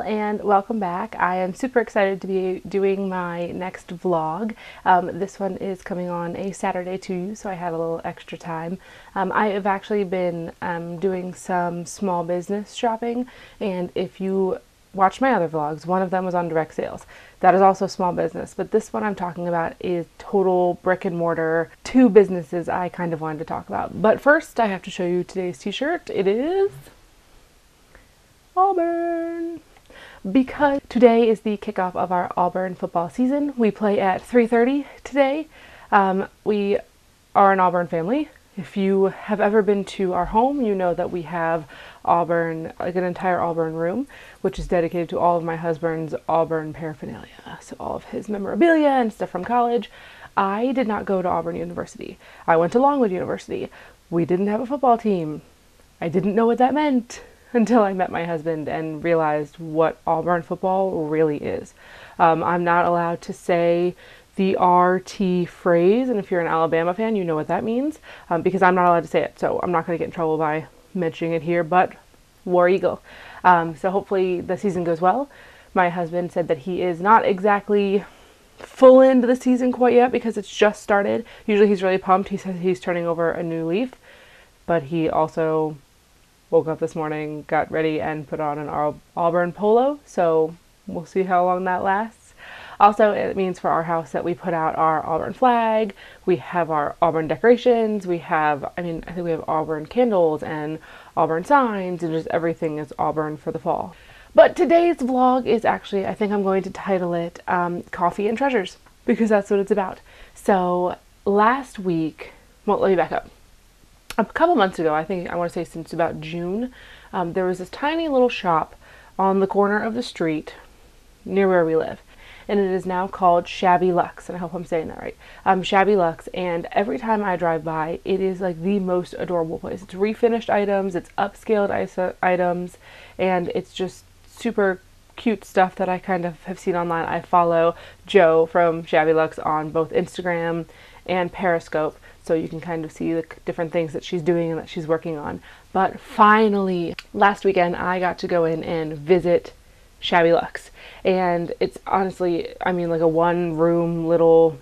and welcome back. I am super excited to be doing my next vlog. This one is coming on a Saturday too, so I had a little extra time. I have actually been doing some small business shopping, and if you watch my other vlogs, one of them was on direct sales. That is also small business, but this one I'm talking about is total brick and mortar, two businesses I kind of wanted to talk about. But first I have to show you today's t-shirt. It is Auburn, because today is the kickoff of our Auburn football season. We play at 3:30 today. We are an Auburn family. If you have ever been to our home, you know that we have Auburn, like an entire Auburn room, which is dedicated to all of my husband's Auburn paraphernalia. So all of his memorabilia and stuff from college. I did not go to Auburn University. I went to Longwood University. We didn't have a football team. I didn't know what that meant until I met my husband and realized what Auburn football really is. I'm not allowed to say the RT phrase, and if you're an Alabama fan, you know what that means, because I'm not allowed to say it, so I'm not going to get in trouble by mentioning it here, but War Eagle. So hopefully the season goes well. My husband said that he is not exactly full into the season quite yet because it's just started. Usually he's really pumped. He says he's turning over a new leaf, but he also woke up this morning, got ready, and put on an Auburn polo, so we'll see how long that lasts. Also, it means for our house that we put out our Auburn flag, we have our Auburn decorations, we have, I think we have Auburn candles and Auburn signs, and just everything is Auburn for the fall. But today's vlog is actually, I think I'm going to title it Coffee and Treasures, because that's what it's about. So last week, well, let me back up. A couple months ago, I want to say since about June, there was this tiny little shop on the corner of the street near where we live, and it is now called Shabby Luxe, and I hope I'm saying that right. Shabby Luxe, and every time I drive by, it is like the most adorable place. It's refinished items, it's upscaled items, and it's just super cute stuff that I kind of have seen online. I follow Joe from Shabby Luxe on both Instagram and Periscope, so you can kind of see the different things that she's doing and that she's working on. But finally, last weekend, I got to go in and visit Shabby Luxe. And it's honestly, like a one-room little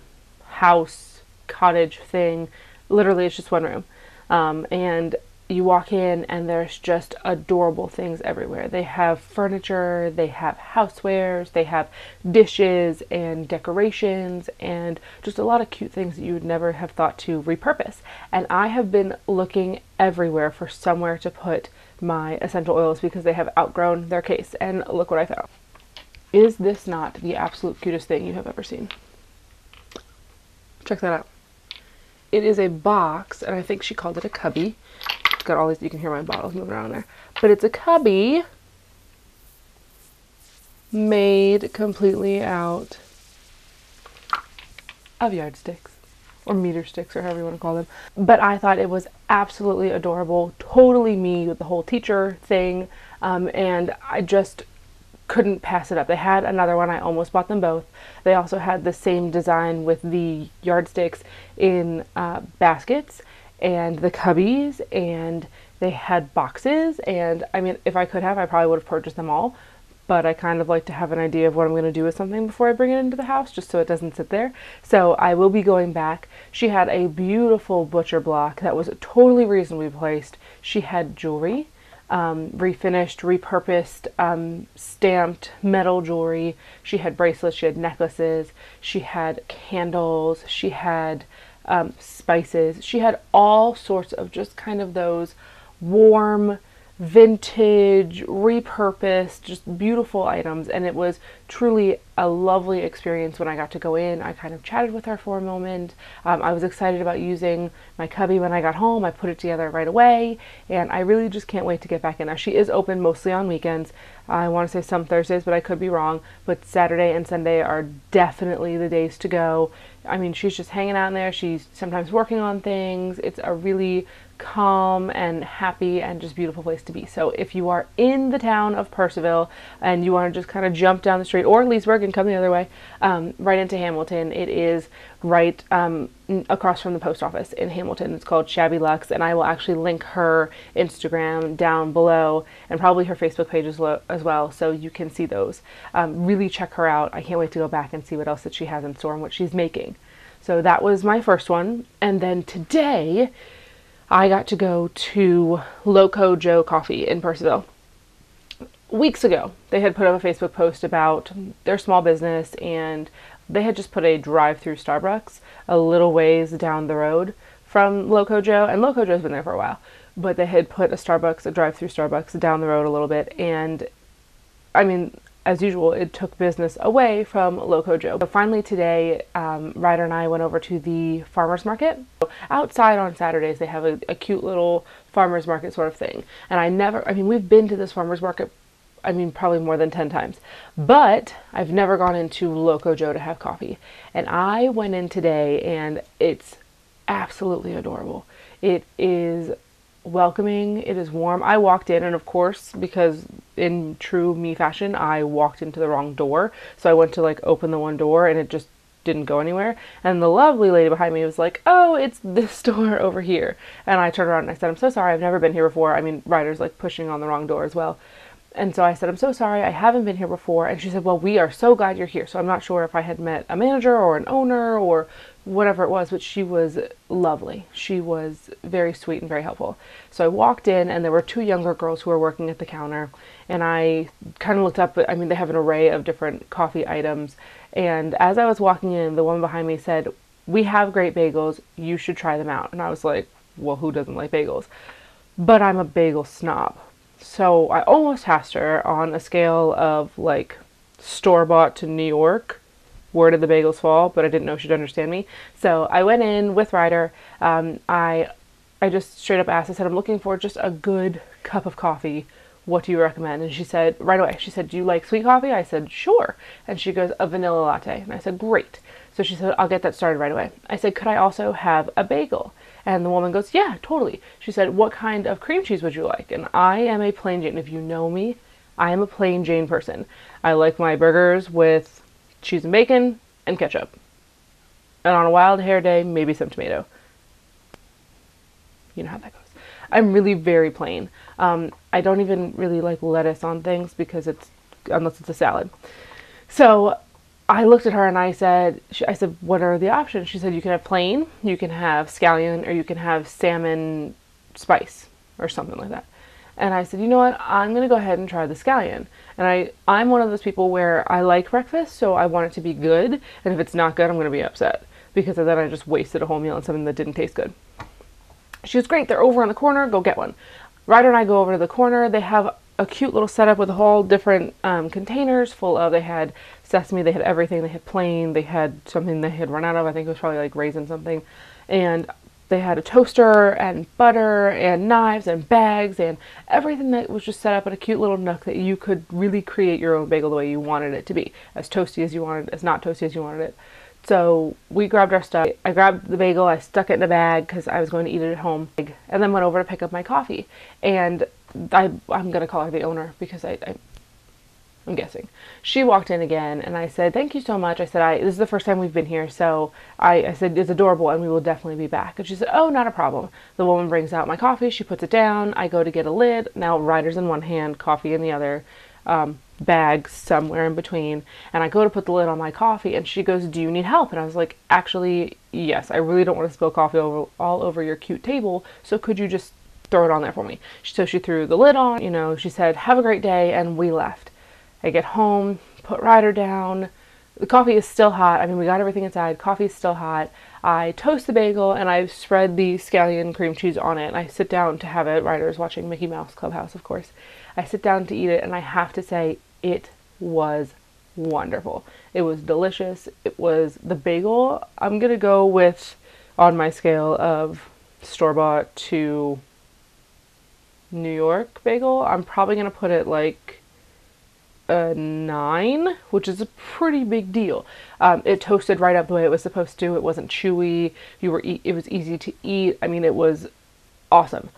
house, cottage thing. Literally, it's just one room. And you walk in and there's just adorable things everywhere. They have furniture, they have housewares, they have dishes and decorations, and just a lot of cute things that you would never have thought to repurpose. And I have been looking everywhere for somewhere to put my essential oils because they have outgrown their case. And look what I found. Is this not the absolute cutest thing you have ever seen? Check that out. It is a box, and I think she called it a cubby. It's got all these, you can hear my bottles moving around there. But it's a cubby made completely out of yardsticks, or meter sticks, or however you want to call them. But I thought it was absolutely adorable, totally me with the whole teacher thing, and I just couldn't pass it up. They had another one, I almost bought them both. They also had the same design with the yardsticks in baskets and the cubbies, and they had boxes, and if I could have, I probably would have purchased them all, but I kind of like to have an idea of what I'm going to do with something before I bring it into the house, just so it doesn't sit there. So I will be going back. She had a beautiful butcher block that was totally reasonably priced. She had jewelry, refinished, repurposed, stamped metal jewelry. She had bracelets, she had necklaces, she had candles, she had spices. She had all sorts of just kind of those warm, vintage, repurposed, just beautiful items, and it was truly a lovely experience when I got to go in. I kind of chatted with her for a moment. I was excited about using my cubby when I got home. I put it together right away, and I really just can't wait to get back in. Now, she is open mostly on weekends. I want to say some Thursdays, but I could be wrong, but Saturday and Sunday are definitely the days to go. She's just hanging out in there. She's sometimes working on things. It's a really calm and happy and just beautiful place to be. So if you are in the town of Percival and you want to just kind of jump down the street, or Leesburg and come the other way, right into Hamilton, it is right across from the post office in Hamilton. It's called Shabby Luxe, and I will actually link her Instagram down below and probably her Facebook page as well, so you can see those. Really check her out. I can't wait to go back and see what else that she has in store and what she's making. So that was my first one. And then today I got to go to Loco Joe Coffee in Percival. Weeks ago, they had put up a Facebook post about their small business, and they had just put a drive-through Starbucks a little ways down the road from Loco Joe, and Loco Joe's been there for a while, but they had put a drive-through Starbucks down the road a little bit, and I mean, as usual, it took business away from Loco Joe. So finally today, Ryder and I went over to the farmer's market. Outside on Saturdays, they have a cute little farmer's market sort of thing. And we've been to this farmer's market, probably more than 10 times. But I've never gone into Loco Joe to have coffee. And I went in today, and it's absolutely adorable. It is welcoming, it is warm. I walked in, and of course, because in true me fashion, I walked into the wrong door. So I went to like open the one door, and it just didn't go anywhere. And the lovely lady behind me was like, "Oh, it's this door over here." And I turned around and I said, "I'm so sorry, I've never been here before." Ryder's like pushing on the wrong door as well. And so I said, "I'm so sorry, I haven't been here before." And she said, "Well, we are so glad you're here." So I'm not sure if I had met a manager or an owner or whatever it was, but she was lovely. She was very sweet and very helpful. So I walked in, and there were two younger girls who were working at the counter, and I kind of looked up. They have an array of different coffee items, and as I was walking in, the woman behind me said, "We have great bagels, you should try them out." And I was like, well, who doesn't like bagels? But I'm a bagel snob. So I almost asked her on a scale of like store-bought to New York, where did the bagels fall? But I didn't know she'd understand me. So I went in with Ryder. I just straight up asked, I said, "I'm looking for just a good cup of coffee. What do you recommend?" And she said, right away, she said, "Do you like sweet coffee?" I said, "Sure." And she goes, "A vanilla latte." And I said, "Great." So she said, "I'll get that started right away." I said, "Could I also have a bagel?" And the woman goes, "Yeah, totally." She said, "What kind of cream cheese would you like?" And I am a plain Jane. If you know me, I am a plain Jane person. I like my burgers with cheese and bacon and ketchup. And on a wild hair day, maybe some tomato. You know how that goes. I'm really very plain. I don't even really like lettuce on things unless it's a salad. So I looked at her and I said, "What are the options?" She said, "You can have plain, you can have scallion, or you can have salmon spice," or something like that. And I said, "You know what, I'm going to go ahead and try the scallion." And I'm one of those people where I like breakfast, so I want it to be good. And if it's not good, I'm going to be upset, because then I just wasted a whole meal on something that didn't taste good. She was great. "They're over on the corner. Go get one." Ryder and I go over to the corner. They have a cute little setup with all different containers full of, they had sesame, they had everything. They had plain, they had something they had run out of. I think it was probably like raisin something. And they had a toaster and butter and knives and bags and everything that was just set up in a cute little nook that you could really create your own bagel the way you wanted it to be. As toasty as you wanted it, as not toasty as you wanted it. So we grabbed our stuff. I grabbed the bagel, I stuck it in a bag because I was going to eat it at home, and then went over to pick up my coffee. And I'm going to call her the owner because I'm guessing. She walked in again, and I said, "Thank you so much." I said, "This is the first time we've been here, so I said, it's adorable, and we will definitely be back." And she said, "Oh, not a problem." The woman brings out my coffee, she puts it down, I go to get a lid. Now Ryder's in one hand, coffee in the other, bag somewhere in between, and I go to put the lid on my coffee, and she goes, "Do you need help?" And I was like, "Actually, yes, I really don't want to spill coffee all over your cute table, so could you just throw it on there for me?" So she threw the lid on, she said, "Have a great day," and we left. I get home, put Ryder down. The coffee is still hot. We got everything inside. Coffee is still hot. I toast the bagel and I spread the scallion cream cheese on it. And I sit down to have it. Ryder is watching Mickey Mouse Clubhouse, of course. I sit down to eat it, and I have to say, it was wonderful. It was delicious. It was the bagel. I'm going to go with, on my scale of store-bought to New York bagel, I'm probably going to put it like a 9, which is a pretty big deal. It toasted right up the way it was supposed to. It wasn't chewy. It was easy to eat. It was awesome.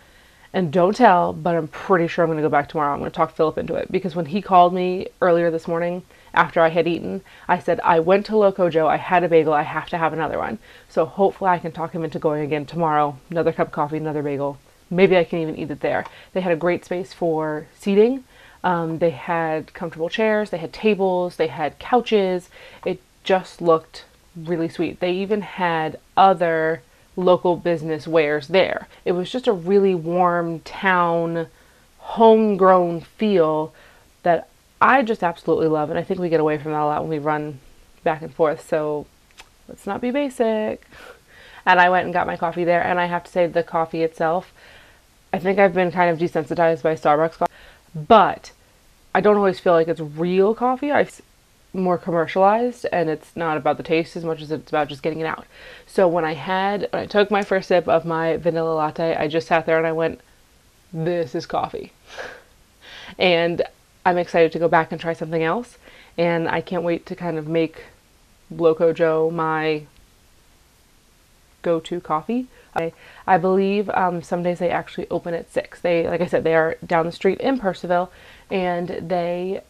And don't tell, but I'm pretty sure I'm going to go back tomorrow. I'm going to talk Philip into it, because when he called me earlier this morning after I had eaten, I said, I went to Loco Joe, I had a bagel, I have to have another one. So hopefully I can talk him into going again tomorrow. Another cup of coffee, another bagel. Maybe I can even eat it there. They had a great space for seating. They had comfortable chairs, they had tables, they had couches. It just looked really sweet. They even had other local business wares there. It was just a really warm town, homegrown feel that I just absolutely love, and I think we get away from that a lot when we run back and forth, so let's not be basic. And I went and got my coffee there, and I have to say the coffee itself, I think I've been kind of desensitized by Starbucks coffee, but I don't always feel like it's real coffee. It's more commercialized, and it's not about the taste as much as it's about just getting it out. So when I took my first sip of my vanilla latte, I just sat there and I went, this is coffee. And I'm excited to go back and try something else, and I can't wait to kind of make Loco Joe my go-to coffee. I believe some days they actually open at 6. They, like I said, they are down the street in Percival, and they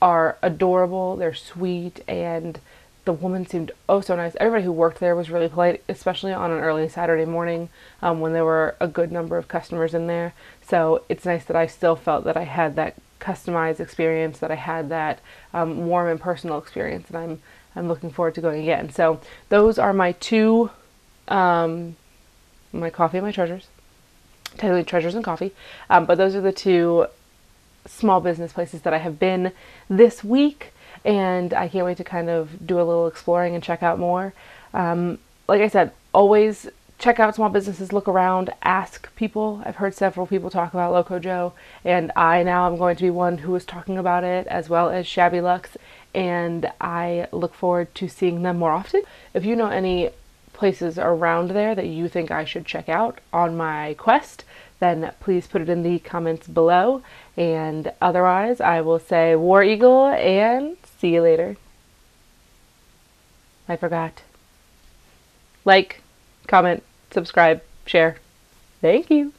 are adorable. They're sweet, and the woman seemed oh so nice. Everybody who worked there was really polite, especially on an early Saturday morning when there were a good number of customers in there. So it's nice that I still felt that I had that customized experience, that I had that warm and personal experience, and I'm looking forward to going again. So those are my two, my coffee and my treasures. Technically treasures and coffee, but those are the two small business places that I have been this week, and I can't wait to kind of do a little exploring and check out more. Like I said, always check out small businesses, look around, ask people. I've heard several people talk about Loco Joe, and I now am going to be one who is talking about it, as well as Shabby Luxe, and I look forward to seeing them more often. If you know any places around there that you think I should check out on my quest, then please put it in the comments below. And otherwise, I will say War Eagle and see you later. I forgot. Like, comment, subscribe, share. Thank you.